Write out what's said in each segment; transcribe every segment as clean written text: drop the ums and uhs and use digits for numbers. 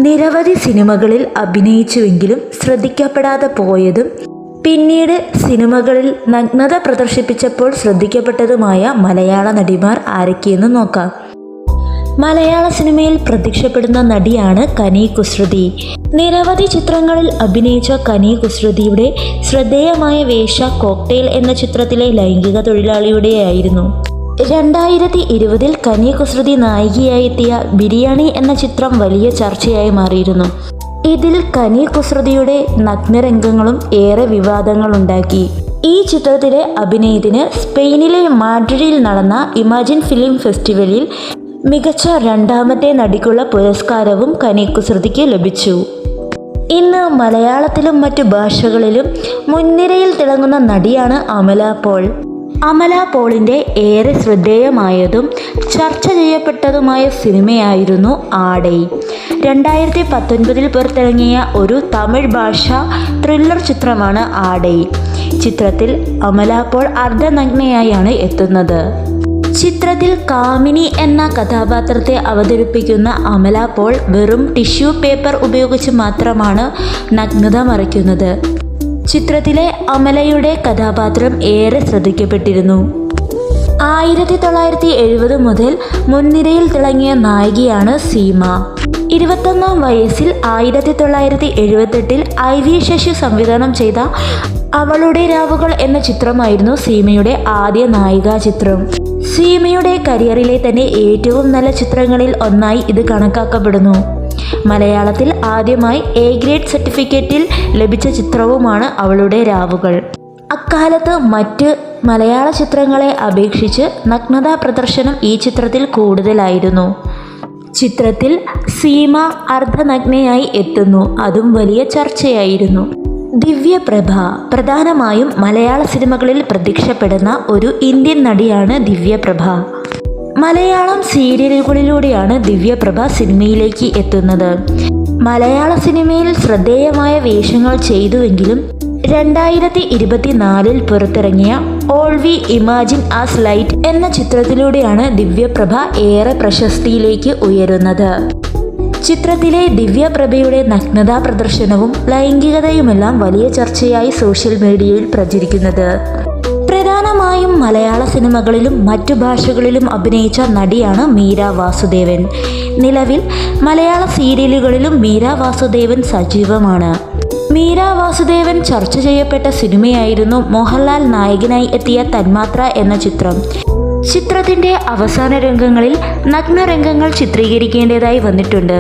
നിരവധി സിനിമകളിൽ അഭിനയിച്ചുവെങ്കിലും ശ്രദ്ധിക്കപ്പെടാതെ പോയതും പിന്നീട് സിനിമകളിൽ നഗ്നത പ്രദർശിപ്പിച്ചപ്പോൾ ശ്രദ്ധിക്കപ്പെട്ടതുമായ മലയാള നടിമാർ ആരൊക്കെയെന്ന് നോക്കാം. മലയാള സിനിമയിൽ പ്രത്യക്ഷപ്പെടുന്ന നടിയാണ് കനി കുസൃതി. നിരവധി ചിത്രങ്ങളിൽ അഭിനയിച്ച കനി കുസൃതിയുടെ ശ്രദ്ധേയമായ വേഷ കോക്ടെയിൽ എന്ന ചിത്രത്തിലെ ലൈംഗിക തൊഴിലാളിയുടെയായിരുന്നു. 2020 കനി കുസൃതി നായികയായി എത്തിയ ബിരിയാണി എന്ന ചിത്രം വലിയ ചർച്ചയായി മാറിയിരുന്നു. ഇതിൽ കനി കുസൃതിയുടെ നഗ്നരംഗങ്ങളും ഏറെ വിവാദങ്ങളുണ്ടാക്കി. ഈ ചിത്രത്തിലെ അഭിനയത്തിന് സ്പെയിനിലെ മാഡ്രിഡിൽ നടന്ന ഇമാജിൻ ഫിലിം ഫെസ്റ്റിവലിൽ മികച്ച രണ്ടാമത്തെ നടിക്കുള്ള പുരസ്കാരവും കനി കുസൃതിക്ക് ലഭിച്ചു. ഇന്ന് മലയാളത്തിലും മറ്റു ഭാഷകളിലും മുൻനിരയിൽ തിളങ്ങുന്ന നടിയാണ് അമല പോൾ. അമല പോളിൻ്റെ ഏറെ ശ്രദ്ധേയമായതും ചർച്ച ചെയ്യപ്പെട്ടതുമായ സിനിമയായിരുന്നു ആടൈ. 2019 പുറത്തിറങ്ങിയ ഒരു തമിഴ് ഭാഷാ ത്രില്ലർ ചിത്രമാണ് ആടൈ. ചിത്രത്തിൽ അമല പോൾ അർദ്ധനഗ്നയായാണ് എത്തുന്നത്. ചിത്രത്തിൽ കാമിനി എന്ന കഥാപാത്രത്തെ അവതരിപ്പിക്കുന്ന അമല പോൾ വെറും ടിഷ്യൂ പേപ്പർ ഉപയോഗിച്ച് മാത്രമാണ് നഗ്നത മറയ്ക്കുന്നത്. ചിത്രത്തിലെ അമലയുടെ കഥാപാത്രം ഏറെ ശ്രദ്ധിക്കപ്പെട്ടിരുന്നു. 1970 മുതൽ മുൻനിരയിൽ തിളങ്ങിയ നായികയാണ് സീമ. 21-ാം വയസ്സിൽ 1978 IV ശശി സംവിധാനം ചെയ്ത അവളുടെ രാവുകൾ എന്ന ചിത്രമായിരുന്നു സീമയുടെ ആദ്യ നായികാ ചിത്രം. സീമയുടെ കരിയറിലെ തന്നെ ഏറ്റവും നല്ല ചിത്രങ്ങളിൽ ഒന്നായി ഇത് കണക്കാക്കപ്പെടുന്നു. മലയാളത്തിൽ ആദ്യമായി A ഗ്രേഡ് സർട്ടിഫിക്കറ്റിൽ ലഭിച്ച ചിത്രവുമാണ് അവളുടെ രാവുകൾ. അക്കാലത്ത് മറ്റ് മലയാള ചിത്രങ്ങളെ അപേക്ഷിച്ച് നഗ്നതാ പ്രദർശനം ഈ ചിത്രത്തിൽ കൂടുതലായിരുന്നു. ചിത്രത്തിൽ സീമ അർദ്ധനഗ്നയായി എത്തുന്നു, അതും വലിയ ചർച്ചയായിരുന്നു. ദിവ്യപ്രഭ പ്രധാനമായും മലയാള സിനിമകളിൽ പ്രത്യക്ഷപ്പെടുന്ന ഒരു ഇന്ത്യൻ നടിയാണ് ദിവ്യപ്രഭ. മലയാളം സീരിയലുകളിലൂടെയാണ് ദിവ്യപ്രഭ സിനിമയിലേക്ക് എത്തുന്നത്. മലയാള സിനിമയിൽ ശ്രദ്ധേയമായ വേഷങ്ങൾ ചെയ്തുവെങ്കിലും 2024 പുറത്തിറങ്ങിയ all we imagine as light എന്ന ചിത്രത്തിലൂടെയാണ് ദിവ്യപ്രഭ ഏറെ പ്രശസ്തിയിലേക്ക് ഉയരുന്നത്. ചിത്രത്തിലെ ദിവ്യപ്രഭയുടെ നഗ്നതാ പ്രദർശനവും ലൈംഗികതയുമെല്ലാം വലിയ ചർച്ചയായി സോഷ്യൽ മീഡിയയിൽ പ്രചരിക്കുന്നത്. പ്രധാനമായും മലയാള സിനിമകളിലും മറ്റു ഭാഷകളിലും അഭിനയിച്ച നടിയാണ് മീര വാസുദേവൻ. നിലവിൽ മലയാള സീരിയലുകളിലും മീര വാസുദേവൻ സജീവമാണ്. മീര വാസുദേവൻ ചർച്ച ചെയ്യപ്പെട്ട സിനിമയായിരുന്നു മോഹൻലാൽ നായകനായി എത്തിയ തന്മാത്ര എന്ന ചിത്രം. ചിത്രത്തിൻ്റെ അവസാന രംഗങ്ങളിൽ നഗ്നരംഗങ്ങൾ ചിത്രീകരിക്കേണ്ടതായി വന്നിട്ടുണ്ട്.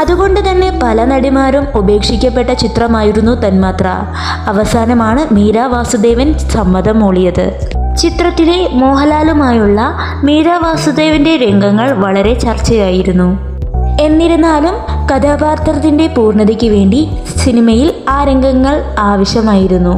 അതുകൊണ്ട് തന്നെ പല നടിമാരും ഉപേക്ഷിക്കപ്പെട്ട ചിത്രമായിരുന്നു തന്മാത്ര. അവസാനമാണ് മീര വാസുദേവൻ സമ്മതം മൂളിയത്. ചിത്രത്തിലെ മോഹൻലാലുമായുള്ള മീര വാസുദേവൻ്റെ രംഗങ്ങൾ വളരെ ചർച്ചയായിരുന്നു. എന്നിരുന്നാലും കഥാപാത്രത്തിൻ്റെ പൂർണ്ണതയ്ക്ക് വേണ്ടി സിനിമയിൽ ആ രംഗങ്ങൾ ആവശ്യമായിരുന്നു.